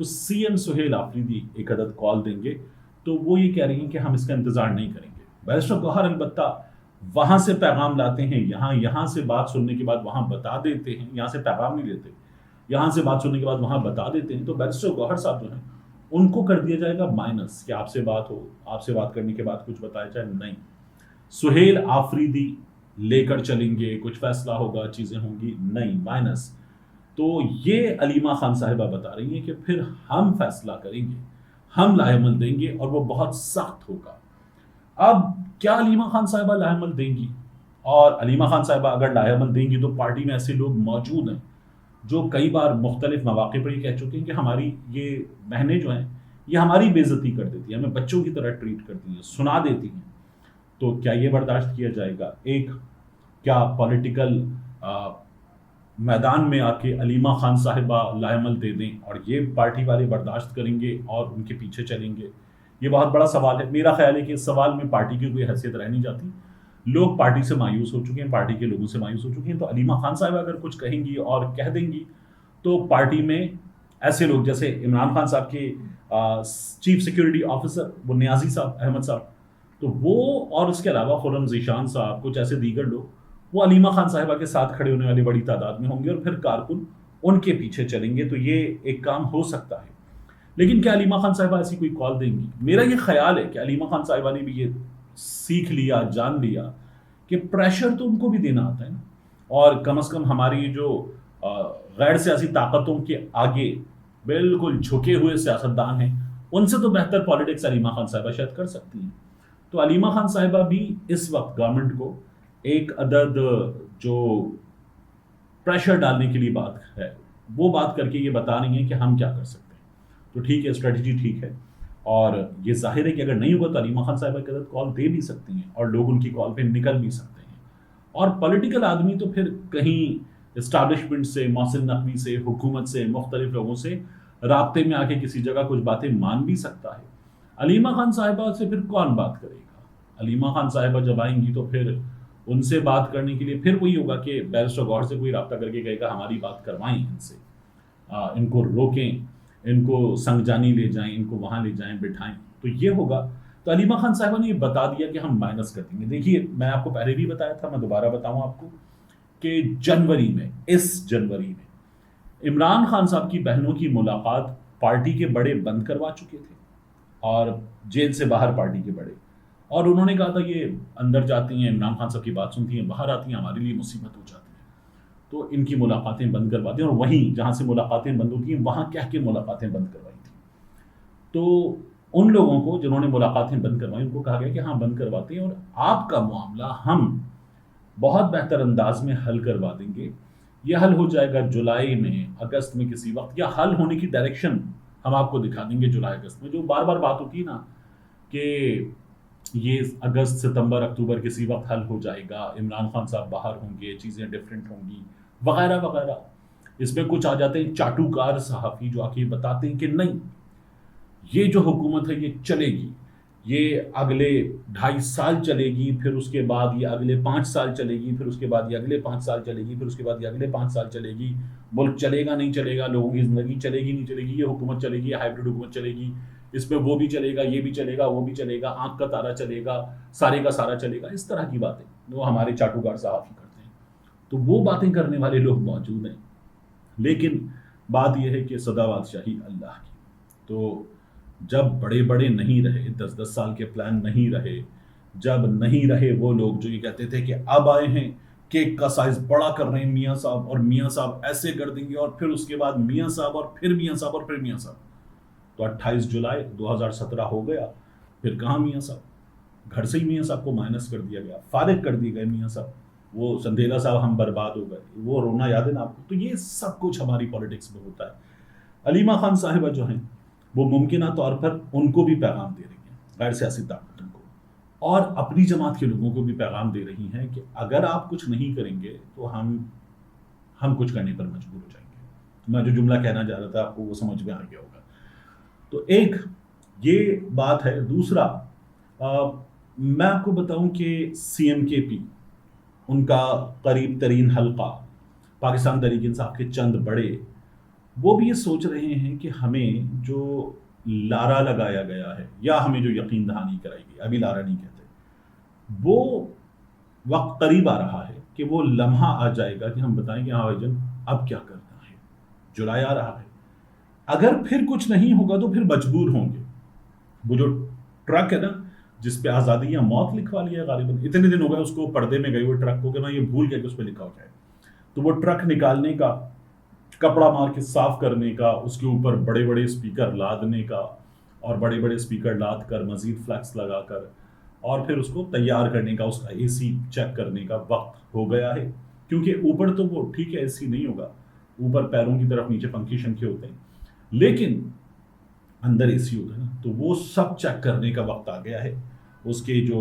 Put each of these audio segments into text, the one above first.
تو C M Sohail Afridi ایک عدد کال دیں گے تو وہ یہ کہہ رہی ہیں کہ ہم اس کا انتظار نہیں کریں گے. بیرسٹر گوہر البتہ وہاں سے پیغام لاتے ہیں یہاں سے بات سننے کے بعد وہاں بتا دیتے ہیں, یہاں سے پیغام نہیں لیتے, یہاں سے بات سننے کے بعد وہاں بتا دیتے ہیں. تو بیرسٹر گوہر صاحب جو ہیں ان کو کر دیا جائے گا مائنس کہ آپ سے بات ہو, آپ سے بات کرنے کے بعد کچھ بتایا جائے, نہیں. سہیل آفریدی لے کر چلیں گے, کچھ فیصلہ ہوگا, چیزیں ہوں گی, نہیں, مائنس. تو یہ علیمہ خان صاحبہ بتا رہی ہیں کہ پھر ہم فیصلہ کریں گے, ہم لائے عمل دیں گے اور وہ بہت سخت ہوگا. اب کیا علیمہ خان صاحبہ لائے عمل دیں گی؟ اور علیمہ خان صاحبہ اگر لائے عمل دیں گی تو پارٹی میں ایسے لوگ موجود ہیں جو کئی بار مختلف مواقع پر یہ کہہ چکے ہیں کہ ہماری یہ بہنیں جو ہیں یہ ہماری بے عزتی کر دیتی ہیں, ہمیں بچوں کی طرح ٹریٹ کرتی ہیں, سنا دیتی ہیں. تو کیا یہ برداشت کیا جائے گا؟ ایک کیا پولیٹیکل میدان میں آ کے علیمہ خان صاحبہ لائے عمل دے دیں اور یہ پارٹی والے برداشت کریں گے اور ان کے پیچھے چلیں گے؟ یہ بہت بڑا سوال ہے. میرا خیال ہے کہ اس سوال میں پارٹی کی کوئی حیثیت رہ نہیں جاتی. لوگ پارٹی سے مایوس ہو چکے ہیں, پارٹی کے لوگوں سے مایوس ہو چکے ہیں. تو علیمہ خان صاحبہ اگر کچھ کہیں گی اور کہہ دیں گی تو پارٹی میں ایسے لوگ جیسے عمران خان صاحب کے چیف سیکیورٹی آفیسر وہ نیازی صاحب, احمد صاحب, تو وہ اور اس کے علاوہ خرم ذیشان صاحب, کچھ ایسے دیگر لوگ وہ علیمہ خان صاحبہ کے ساتھ کھڑے ہونے والی بڑی تعداد میں ہوں گے اور پھر کارکن ان کے پیچھے چلیں گے. تو یہ ایک کام ہو سکتا ہے. لیکن کیا علیمہ خان صاحبہ ایسی کوئی کال دیں گی؟ میرا یہ خیال ہے کہ علیمہ خان صاحبہ نے بھی یہ سیکھ لیا, جان لیا کہ پریشر تو ان کو بھی دینا آتا ہے نا, اور کم از کم ہماری جو غیر سیاسی طاقتوں کے آگے بالکل جھکے ہوئے سیاستدان ہیں ان سے تو بہتر پالیٹکس علیمہ خان صاحبہ شاید کر سکتی ہیں. تو علیمہ خان صاحبہ بھی اس وقت گورنمنٹ کو ایک عدد جو پریشر ڈالنے کے لیے بات ہے وہ بات کر کے یہ بتا رہی ہیں کہ ہم کیا کر سکتے ہیں. تو ٹھیک ہے, اسٹریٹجی ٹھیک ہے, اور یہ ظاہر ہے کہ اگر نہیں ہوگا تو علیمہ خان صاحبہ کی عدد کال دے بھی سکتی ہیں اور لوگ ان کی کال پہ نکل بھی سکتے ہیں. اور پولیٹیکل آدمی تو پھر کہیں اسٹیبلشمنٹ سے, محسن نقوی سے, حکومت سے, مختلف لوگوں سے رابطے میں آ کے کسی جگہ کچھ باتیں مان بھی سکتا ہے. علیمہ خان صاحبہ سے پھر کون بات کرے گا؟ علیمہ خان صاحبہ جب آئیں گی تو پھر ان سے بات کرنے کے لیے پھر وہی ہوگا کہ بیرسٹر گوہر سے کوئی رابطہ کر کے کہے گا ہماری بات کروائیں ان سے, ان کو روکیں, ان کو سنگجانی لے جائیں, ان کو وہاں لے جائیں, بٹھائیں. تو یہ ہوگا. تو علیمہ خان صاحبہ نے یہ بتا دیا کہ ہم مائنس کر دیں گے. دیکھیے میں آپ کو پہلے بھی بتایا تھا, میں دوبارہ بتاؤں آپ کو کہ جنوری میں, اس جنوری میں عمران خان صاحب کی بہنوں کی ملاقات پارٹی کے بڑے بند کروا چکے تھے اور جیل سے باہر پارٹی کے بڑے, اور انہوں نے کہا تھا یہ اندر جاتی ہیں, عمران خان صاحب کی بات سنتی ہیں, باہر آتی ہیں, ہمارے لیے مصیبت ہو جاتی ہے, تو ان کی ملاقاتیں بند کرواتے ہیں. اور وہیں جہاں سے ملاقاتیں بند ہوتی ہیں وہاں کہہ کے ملاقاتیں بند کروائی تھیں. تو ان لوگوں کو جنہوں نے ملاقاتیں بند کروائی ان کو کہا گیا کہ ہاں بند کرواتے ہیں اور آپ کا معاملہ ہم بہت بہتر انداز میں حل کروا دیں گے. یہ حل ہو جائے گا جولائی میں, اگست میں کسی وقت, یا حل ہونے کی ڈائریکشن ہم آپ کو دکھا دیں گے جولائی اگست میں. جو بار بار بات ہوتی ہے نا کہ یہ اگست ستمبر اکتوبر کسی وقت حل ہو جائے گا, عمران خان صاحب باہر ہوں گے, چیزیں ڈفرینٹ ہوں گی وغیرہ وغیرہ. اس میں کچھ آ جاتے ہیں چاٹوکار صحافی جو آ کے بتاتے ہیں کہ نہیں یہ جو حکومت ہے یہ چلے گی, یہ اگلے 2.5 سال چلے گی, پھر اس کے بعد یہ اگلے 5 سال چلے گی, پھر اس کے بعد یہ اگلے 5 سال چلے گی, پھر اس کے بعد یہ اگلے 5 سال چلے گی, ملک چلے گا نہیں چلے گا, لوگوں کی زندگی چلے گی نہیں چلے گی, یہ حکومت چلے گی, ہائیبرڈ حکومت چلے گی, اس میں وہ بھی چلے گا, یہ بھی چلے گا, وہ بھی چلے گا, آنکھ کا تارا چلے گا, سارے کا سارا چلے گا. اس طرح کی باتیں وہ ہمارے چاٹوکار صحافی کرتے ہیں. تو وہ باتیں کرنے والے لوگ موجود ہیں. لیکن بات یہ ہے کہ سدا بادشاہی اللہ کی. تو جب بڑے بڑے نہیں رہے, 10-10 سال کے پلان نہیں رہے, جب نہیں رہے وہ لوگ جو یہ کہتے تھے کہ اب آئے ہیں کیک کا سائز بڑا کر رہے ہیں میاں صاحب, اور میاں صاحب ایسے کر دیں گے, اور پھر اس کے بعد میاں صاحب, اور پھر میاں صاحب, اور پھر میاں صاحب. تو 28 جولائی 2017 ہو گیا, پھر کہاں میاں صاحب؟ گھر سے ہی میاں صاحب کو مائنس کر دیا گیا, فارغ کر دیے گئے میاں صاحب. وہ سندھیلا صاحب ہم برباد ہو گئے, وہ رونا یاد ہے نا آپ کو. تو یہ سب کچھ ہماری پولیٹکس میں ہوتا ہے. علیمہ خان صاحبہ جو ہیں وہ ممکنہ طور پر ان کو بھی پیغام دے رہی ہیں, غیر سیاسی طاقتوں کو, اور اپنی جماعت کے لوگوں کو بھی پیغام دے رہی ہیں کہ اگر آپ کچھ نہیں کریں گے تو ہم کچھ کرنے پر مجبور ہو جائیں گے. میں جو جملہ کہنا چاہ رہا تھا آپ کو وہ سمجھ میں آ گیا ہوگا. تو ایک یہ بات ہے. دوسرا میں آپ کو بتاؤں کہ سی ایم کے پی ان کا قریب ترین حلقہ پاکستان تحریک انصاف کے چند بڑے وہ بھی یہ سوچ رہے ہیں کہ ہمیں جو لارا لگایا گیا ہے یا ہمیں جو یقین دہانی کرائی گئی، ابھی لارا نہیں کہتے، وہ وقت قریب آ رہا ہے کہ وہ لمحہ آ جائے گا کہ ہم بتائیں کہ ہاں بھائی جان اب کیا کرنا ہے، جولائی آ رہا ہے، اگر پھر کچھ نہیں ہوگا تو پھر مجبور ہوں گے. وہ جو ٹرک ہے نا جس پہ آزادی یا موت لکھوا لیا ہے، غالباً اتنے دن ہو گئے اس کو پردے میں گئے ہوئے ٹرک کو کہ میں یہ بھول گیا کہ اس پہ لکھا ہو جائے، تو وہ ٹرک نکالنے کا، کپڑا مار کے صاف کرنے کا، اس کے اوپر بڑے بڑے اسپیکر لادنے کا، اور بڑے بڑے اسپیکر لاد کر مزید فلیکس لگا کر اور پھر اس کو تیار کرنے کا، اس کا اے سی چیک کرنے کا وقت ہو گیا ہے. کیونکہ اوپر تو وہ ٹھیک ہے اے سی نہیں ہوگا، اوپر پیروں کی طرف نیچے پنکھے شنکھے ہوتے ہیں، لیکن اندر اے سی ہوتا ہے نا، تو وہ سب چیک کرنے کا وقت آ گیا ہے. اس کے جو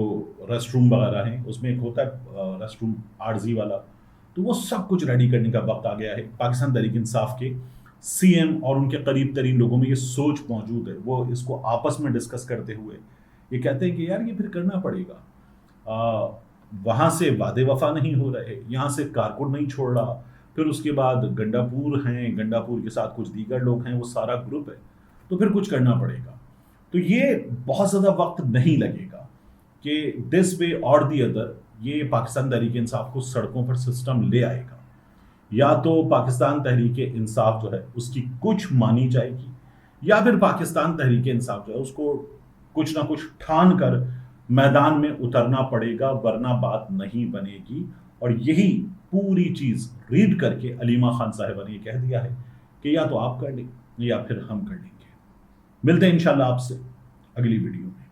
ریسٹ روم وغیرہ ہیں اس میں ایک ہوتا ہے ریسٹ روم عارضی والا، تو وہ سب کچھ ریڈی کرنے کا وقت آ گیا ہے. پاکستان تحریک انصاف کے سی ایم اور ان کے قریب ترین لوگوں میں یہ سوچ موجود ہے، وہ اس کو آپس میں ڈسکس کرتے ہوئے یہ کہتے ہیں کہ یار یہ پھر کرنا پڑے گا. وہاں سے وعدے وفا نہیں ہو رہے، یہاں سے کارکن نہیں چھوڑ رہا، پھر اس کے بعد گنڈا پور ہیں، گنڈا پور کے ساتھ کچھ دیگر لوگ ہیں، وہ سارا گروپ ہے، تو پھر کچھ کرنا پڑے گا. تو یہ بہت زیادہ وقت نہیں لگے گا کہ دس وے اور دی ادر یہ پاکستان تحریک انصاف کو سڑکوں پر سسٹم لے آئے گا. یا تو پاکستان تحریک انصاف جو ہے اس کی کچھ مانی جائے گی، یا پھر پاکستان تحریک انصاف جو ہے اس کو کچھ نہ کچھ ٹھان کر میدان میں اترنا پڑے گا، ورنہ بات نہیں بنے گی. اور یہی پوری چیز ریڈ کر کے علیمہ خان صاحبہ نے یہ کہہ دیا ہے کہ یا تو آپ کر لیں یا پھر ہم کر لیں گے. ملتے ہیں انشاءاللہ آپ سے اگلی ویڈیو میں.